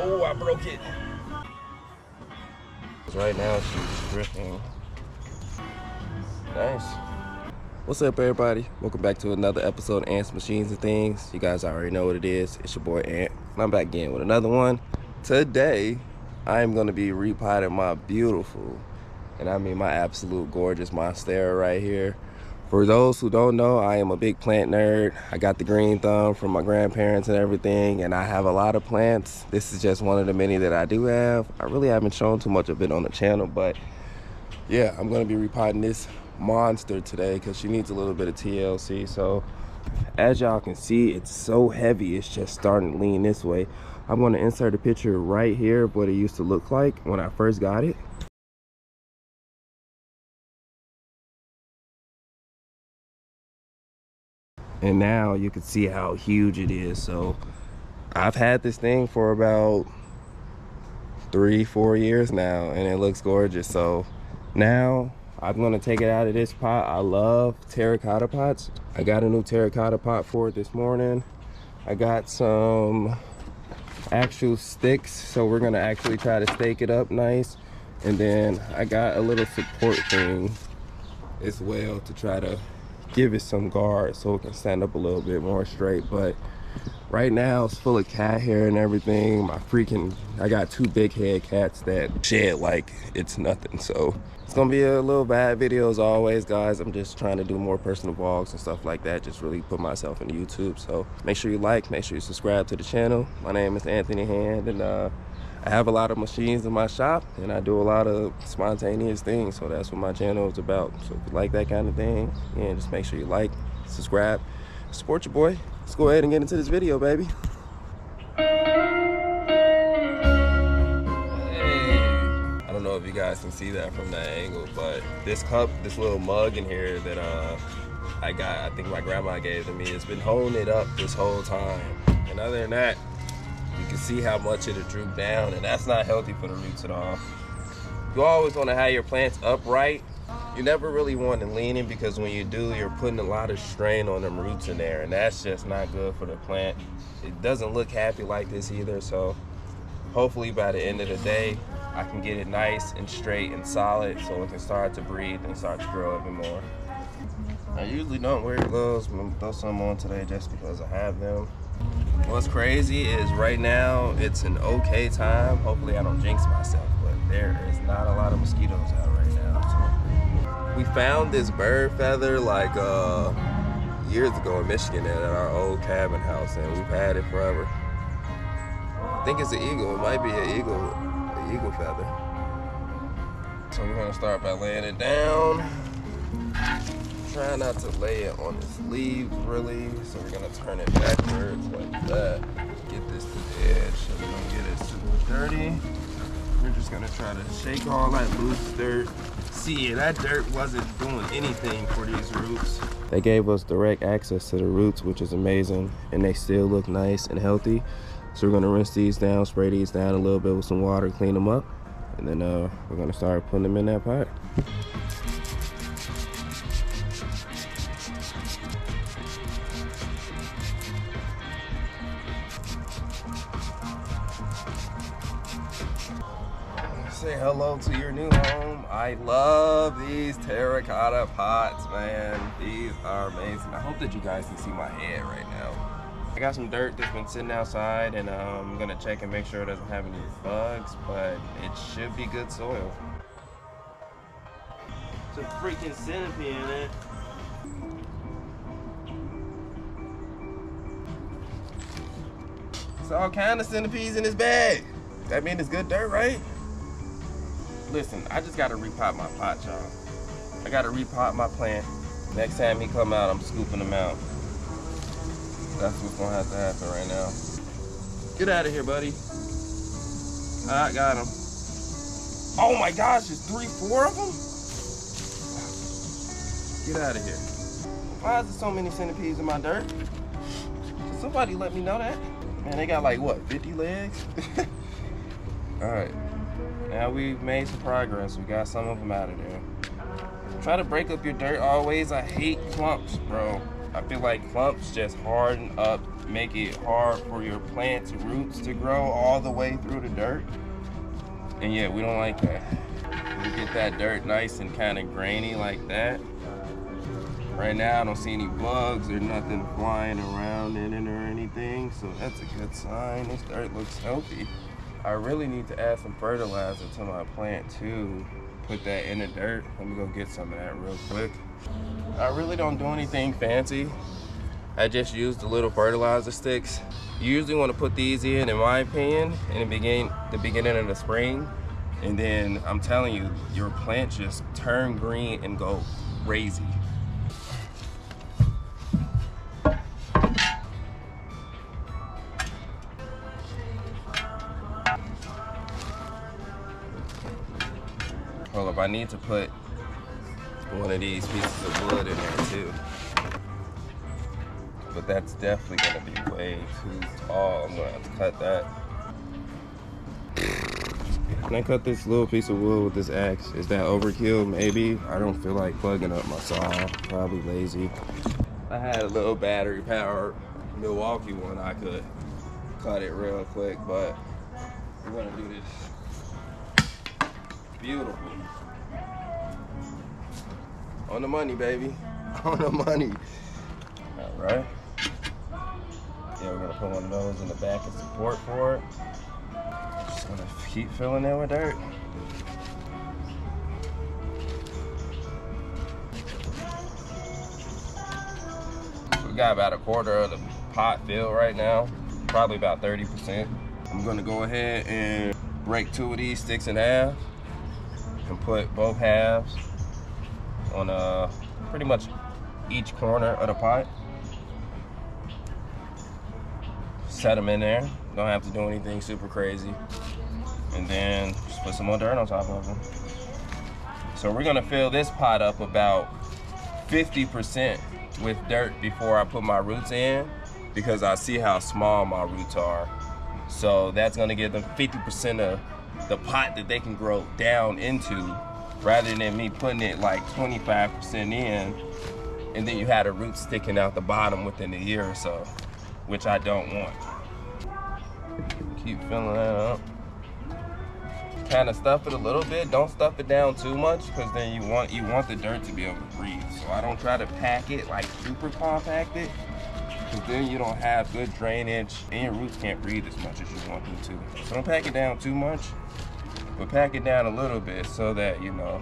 Oh, I broke it. Right now she's drifting. Nice. What's up, everybody? Welcome back to another episode of Ants, Machines, and Things. You guys already know what it is. It's your boy Ant, and I'm back again with another one. Today, I am going to be repotting my beautiful, and I mean my absolute gorgeous Monstera right here. For those who don't know, I am a big plant nerd. I got the green thumb from my grandparents and everything, and I have a lot of plants. This is just one of the many that I do have. I really haven't shown too much of it on the channel, but yeah, I'm gonna be repotting this monster today because she needs a little bit of TLC. So as y'all can see, it's so heavy, it's just starting to lean this way. I'm gonna insert a picture right here of what it used to look like when I first got it. And now you can see how huge it is. So I've had this thing for about 3-4 years now, and it looks gorgeous. So now I'm gonna take it out of this pot. I love terracotta pots. I got a new terracotta pot for it this morning. I got some actual sticks, so we're gonna actually try to stake it up nice. And then I got a little support thing as well to try to give it some guard so it can stand up a little bit more straight. But right now it's full of cat hair and everything. I got 2 big head cats that shed like it's nothing. So it's gonna be a little bad video as always, guys. I'm just trying to do more personal vlogs and stuff like that, just really put myself into YouTube. So make sure you like, make sure you subscribe to the channel. My name is Anthony Hand, and I have a lot of machines in my shop, and I do a lot of spontaneous things. So that's what my channel is about. So if you like that kind of thing, yeah, just make sure you like, subscribe, support your boy. Let's go ahead and get into this video, baby. I don't know if you guys can see that from that angle, but this cup, this little mug in here that I think my grandma gave to me, it's been holding it up this whole time. And other than that, you can see how much it'll droop down, and that's not healthy for the roots at all. You always want to have your plants upright. You never really want them leaning, because when you do, you're putting a lot of strain on them roots in there, and that's just not good for the plant. It doesn't look happy like this either. So hopefully by the end of the day, I can get it nice and straight and solid so it can start to breathe and start to grow even more. I usually don't wear gloves, but I'm gonna throw some on today just because I have them. What's crazy is right now it's an okay time. Hopefully I don't jinx myself, but there is not a lot of mosquitoes out right now. So we found this bird feather like years ago in Michigan at our old cabin house, and we've had it forever. I think it's an eagle. It might be an eagle feather. So we're gonna start by laying it down. Try not to lay it on its leaves really, so we're gonna turn it backwards like that. Get this to the edge so we don't get it super dirty. We're just gonna try to shake all that loose dirt. See, that dirt wasn't doing anything for these roots. They gave us direct access to the roots, which is amazing, and they still look nice and healthy. So we're gonna rinse these down, spray these down a little bit with some water, clean them up, and then we're gonna start putting them in that pot. Say hello to your new home. I love these terracotta pots, man. These are amazing. I hope that you guys can see my head right now. I got some dirt that's been sitting outside, and I'm gonna check and make sure it doesn't have any bugs, but it should be good soil. It's a freaking centipede in it. It's all kind of centipedes in this bag. That mean it's good dirt, right? Listen, I just gotta repot my pot, y'all. I gotta repot my plant. Next time he come out, I'm scooping him out. That's what's gonna have to happen right now. Get out of here, buddy. I got him. Oh my gosh, there's 3-4 of them? Get out of here. Why is there so many centipedes in my dirt? Can somebody let me know that? Man, they got like, what, 50 legs? All right. Now we've made some progress. We got some of them out of there. Try to break up your dirt always. I hate clumps, bro. I feel like clumps just harden up, make it hard for your plant's roots to grow all the way through the dirt. And yeah, we don't like that. We get that dirt nice and kind of grainy like that. Right now, I don't see any bugs or nothing flying around in it or anything, so that's a good sign. This dirt looks healthy. I really need to add some fertilizer to my plant too. Put that in the dirt. Let me go get some of that real quick. I really don't do anything fancy. I just use the little fertilizer sticks. You usually want to put these in my opinion, in the beginning of the spring. And then I'm telling you, your plant just turn green and go crazy. Hold up, I need to put one of these pieces of wood in there too. But that's definitely gonna be way too tall. I'm gonna have to cut that. Can I cut this little piece of wood with this axe? Is that overkill? Maybe. I don't feel like plugging up my saw. Probably lazy. I had a little battery powered Milwaukee one. I could cut it real quick, but we're gonna do this. Beautiful. On the money, baby. On the money. All right. Yeah, we're gonna put one of those in the back as support for it. Just gonna keep filling it with dirt. We got about a quarter of the pot filled right now, probably about 30%. I'm gonna go ahead and break 2 of these sticks in half and put both halves on pretty much each corner of the pot. Set them in there. Don't have to do anything super crazy. And then just put some more dirt on top of them. So we're gonna fill this pot up about 50% with dirt before I put my roots in, because I see how small my roots are. So that's gonna give them 50% of the pot that they can grow down into, rather than me putting it like 25% in, and then you had a root sticking out the bottom within a year or so, which I don't want. Keep filling that up. Kind of stuff it a little bit. Don't stuff it down too much, because then you want the dirt to be able to breathe. So I don't try to pack it like super compacted, because then you don't have good drainage and your roots can't breathe as much as you want them to. So don't pack it down too much, but pack it down a little bit so that, you know,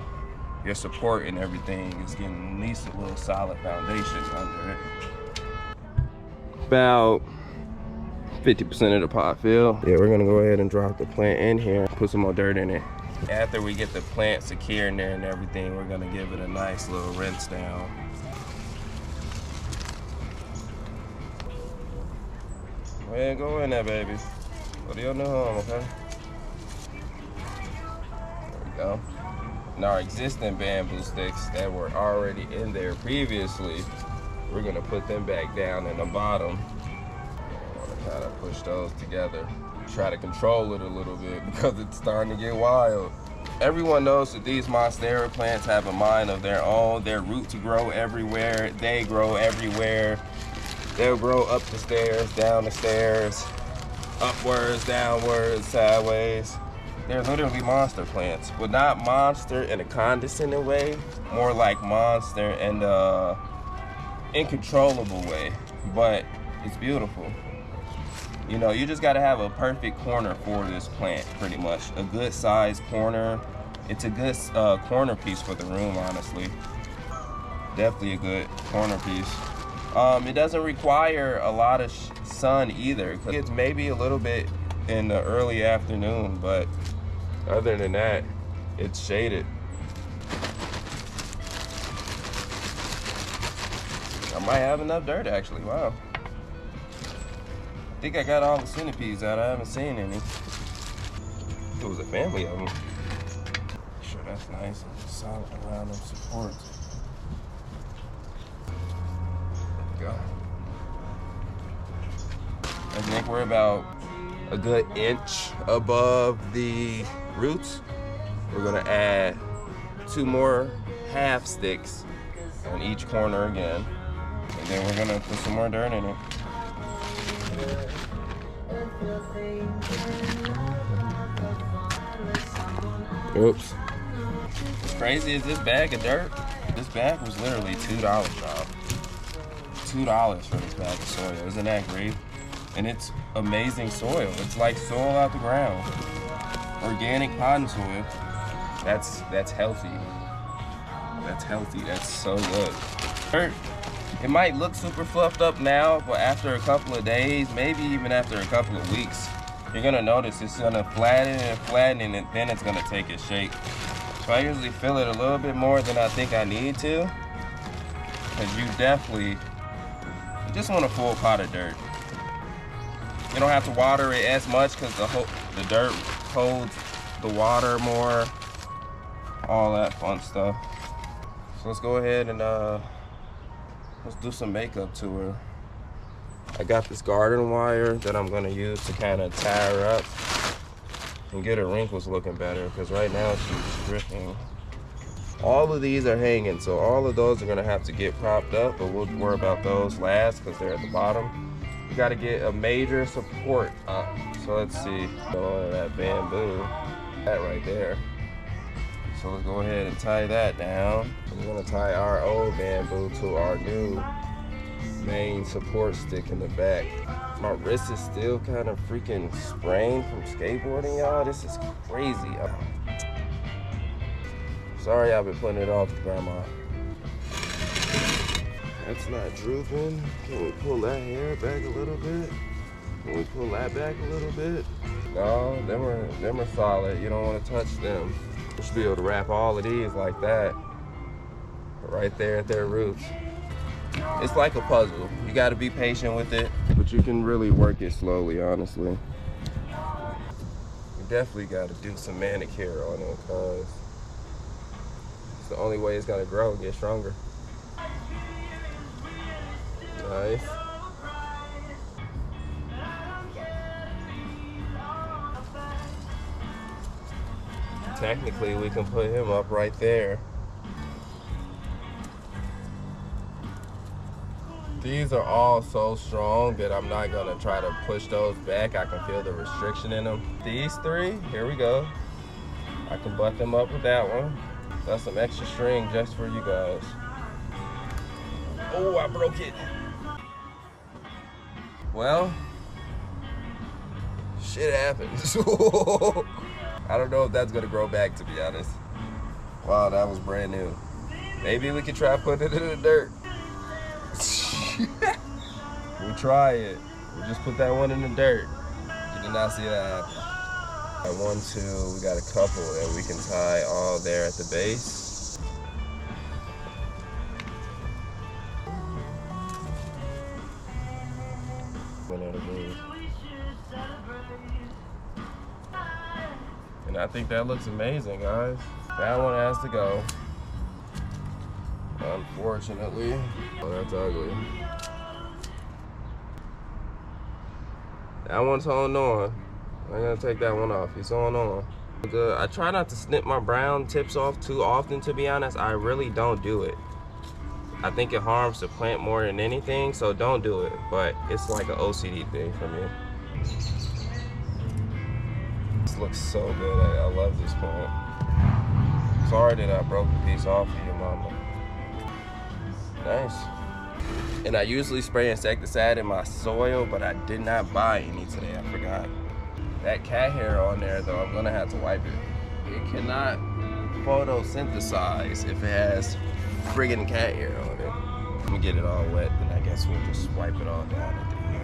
your support and everything is getting at least a little solid foundation under it. About 50% of the pot filled. Yeah, we're gonna go ahead and drop the plant in here, put some more dirt in it. After we get the plant secure in there and everything, we're gonna give it a nice little rinse down. Go ahead, go in there, baby. Go to your new home, okay? There we go. And our existing bamboo sticks that were already in there previously, we're gonna put them back down in the bottom. I wanna kind of push those together. Try to control it a little bit because it's starting to get wild. Everyone knows that these Monstera plants have a mind of their own. Their roots grow everywhere. They grow everywhere. They'll grow up the stairs, down the stairs, upwards, downwards, sideways. They're literally monster plants, but not monster in a condescending way, more like monster in an incontrollable way, but it's beautiful. You know, you just gotta have a perfect corner for this plant, pretty much. A good sized corner. It's a good corner piece for the room, honestly. Definitely a good corner piece. It doesn't require a lot of sun either. It's maybe a little bit in the early afternoon, but other than that, it's shaded. I might have enough dirt actually, wow. I think I got all the centipedes out. I haven't seen any. It was a family of them. Sure, that's nice and solid around them supports. There we go. I think we're about a good inch above the roots. We're gonna add 2 more half sticks on each corner again. And then we're gonna put some more dirt in it. Oops. What's crazy is this bag of dirt. This bag was literally $2, y'all. $2 for this bag of soil. Isn't that great? And it's amazing soil. It's like soil out the ground. Organic potting soil. That's healthy. That's healthy. That's so good. Dirt, it might look super fluffed up now, but after a couple of days, maybe even after a couple of weeks, you're gonna notice it's gonna flatten and flatten, and then it's gonna take its shape. So I usually fill it a little bit more than I think I need to, because you just want a full pot of dirt. You don't have to water it as much because the dirt holds the water more, all that fun stuff. So let's go ahead and let's do some makeup to her. I got this garden wire that I'm gonna use to kind of tie her up and get her wrinkles looking better, because right now she's dripping. All of these are hanging, so all of those are gonna have to get propped up, but we'll worry about those last because they're at the bottom. You gotta get a major support up. So let's see, oh, that bamboo, that right there. So let's go ahead and tie that down. We're gonna tie our old bamboo to our new main support stick in the back. My wrist is still kind of freaking sprained from skateboarding, y'all. This is crazy. Sorry I've been putting it off, Grandma. That's not drooping. Can we pull that hair back a little bit? Can we pull that back a little bit? No, them are solid. You don't want to touch them. You should be able to wrap all of these like that, right there at their roots. It's like a puzzle. You got to be patient with it, but you can really work it slowly, honestly. You definitely got to do some manicure on it, because it's the only way it's gonna grow and get stronger. Nice. Technically, we can put him up right there. These are all so strong that I'm not gonna try to push those back. I can feel the restriction in them. These three, here we go. I can butt them up with that one. That's some extra string just for you guys. Oh, I broke it. Well, shit happens. I don't know if that's gonna grow back, to be honest. Wow, that was brand new. Maybe we could try putting it in the dirt. We'll try it. We'll just put that one in the dirt. You did not see that happen. Got 1, 2, we got a couple that we can tie all there at the base. And I think that looks amazing, guys. That one has to go. Unfortunately. Oh, that's ugly. That one's holding on. I'm gonna take that one off. He's holding on. Good. I try not to snip my brown tips off too often, to be honest. I really don't do it. I think it harms the plant more than anything, so don't do it. But it's like an OCD thing for me. This looks so good. I love this plant. Sorry that I broke a piece off of you, Mama. Nice. And I usually spray insecticide in my soil, but I did not buy any today. I forgot. That cat hair on there, though, I'm gonna have to wipe it. It cannot photosynthesize if it has friggin' cat hair on it. Let me get it all wet, then I guess we'll just wipe it all down at the end.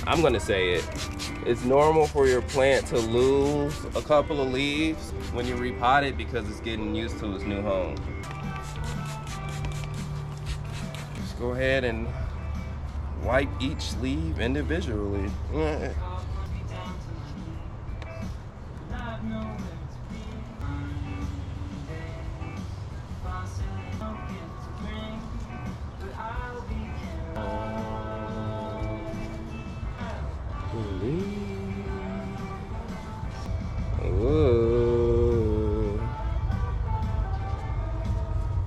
I'm gonna say it. It's normal for your plant to lose a couple of leaves when you repot it because it's getting used to its new home. Just go ahead and wipe each leaf individually.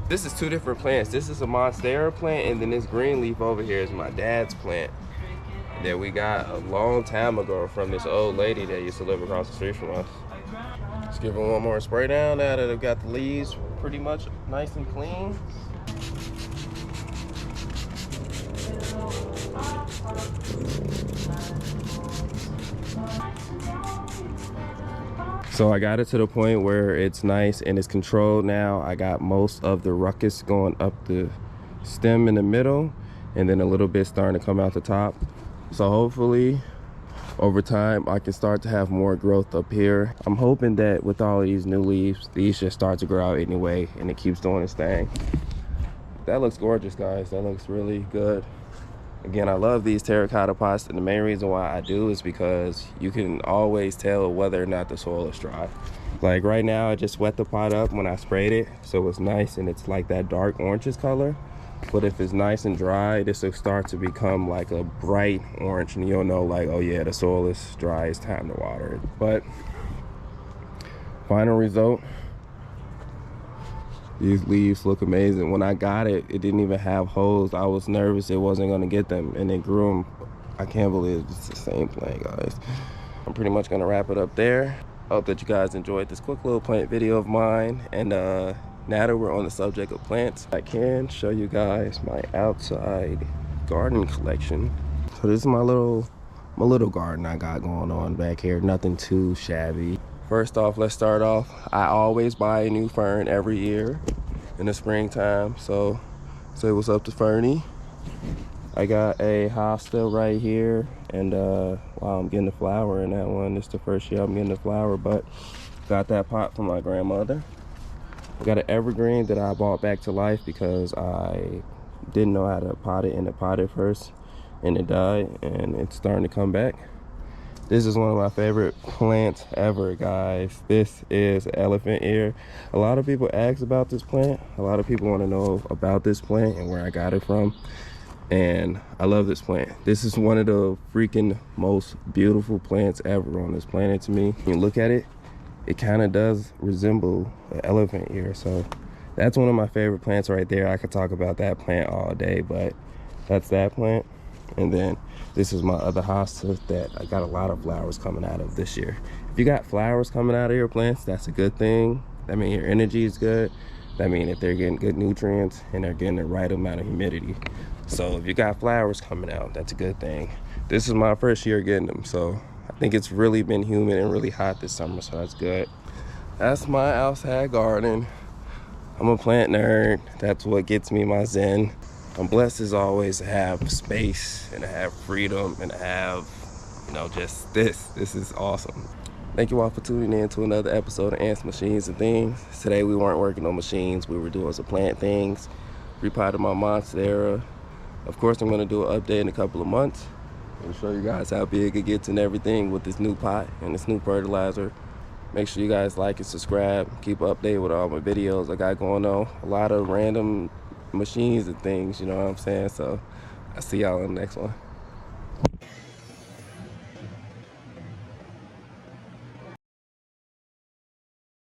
This is two different plants. This is a Monstera plant, and then this green leaf over here is my dad's plant that we got a long time ago from this old lady that used to live across the street from us. Let's give it one more spray down now that I've got the leaves pretty much nice and clean. So I got it to the point where it's nice and it's controlled now. I got most of the ruckus going up the stem in the middle, and then a little bit starting to come out the top. So hopefully over time I can start to have more growth up here. I'm hoping that with all of these new leaves, these just start to grow out anyway, and it keeps doing its thing. That looks gorgeous, guys. That looks really good. Again, I love these terracotta pots, and the main reason why I do is because you can always tell whether or not the soil is dry. Like right now, I just wet the pot up when I sprayed it, so it's nice and it's like that dark orangish color. But if it's nice and dry, this will start to become like a bright orange, and you'll know like, oh yeah, the soil is dry, it's time to water it. But final result, these leaves look amazing. When I got it, it didn't even have holes. I was nervous it wasn't gonna get them, and it grew them. I can't believe it's the same plant, guys. I'm pretty much gonna wrap it up there. I hope that you guys enjoyed this quick little plant video of mine, and now that we're on the subject of plants, I can show you guys my outside garden collection. So this is my little garden I got going on back here. Nothing too shabby. First off, let's start off. I always buy a new fern every year in the springtime. So say what's up to Fernie. I got a hosta right here, and wow, I'm getting the flower in that one. It's the first year I'm getting the flower, but got that pot from my grandmother. I got an evergreen that I brought back to life because I didn't know how to pot it in the pot at first, and it died, and it's starting to come back. This is one of my favorite plants ever, guys. This is elephant ear. A lot of people ask about this plant. A lot of people want to know about this plant and where I got it from. And I love this plant. This is one of the freaking most beautiful plants ever on this planet to me. When you look at it, it kind of does resemble an elephant ear. So that's one of my favorite plants right there. I could talk about that plant all day, but that's that plant. And then this is my other hosta that I got a lot of flowers coming out of this year. If you got flowers coming out of your plants, that's a good thing. That means your energy is good. That means that they're getting good nutrients and they're getting the right amount of humidity. So if you got flowers coming out, that's a good thing. This is my first year getting them, so I think it's really been humid and really hot this summer, so that's good. That's my outside garden. I'm a plant nerd. That's what gets me my zen. I'm blessed as always to have space and to have freedom and to have, you know, just this. This is awesome. Thank you all for tuning in to another episode of Ants, Machines, and Things. Today we weren't working on machines. We were doing some plant things. Repotted my Monstera. Of course, I'm going to do an update in a couple of months and show you guys how big it gets and everything with this new pot and this new fertilizer. Make sure you guys like and subscribe. Keep updated with all my videos I got going on. A lot of random machines and things, you know what I'm saying? So I'll see y'all in the next one.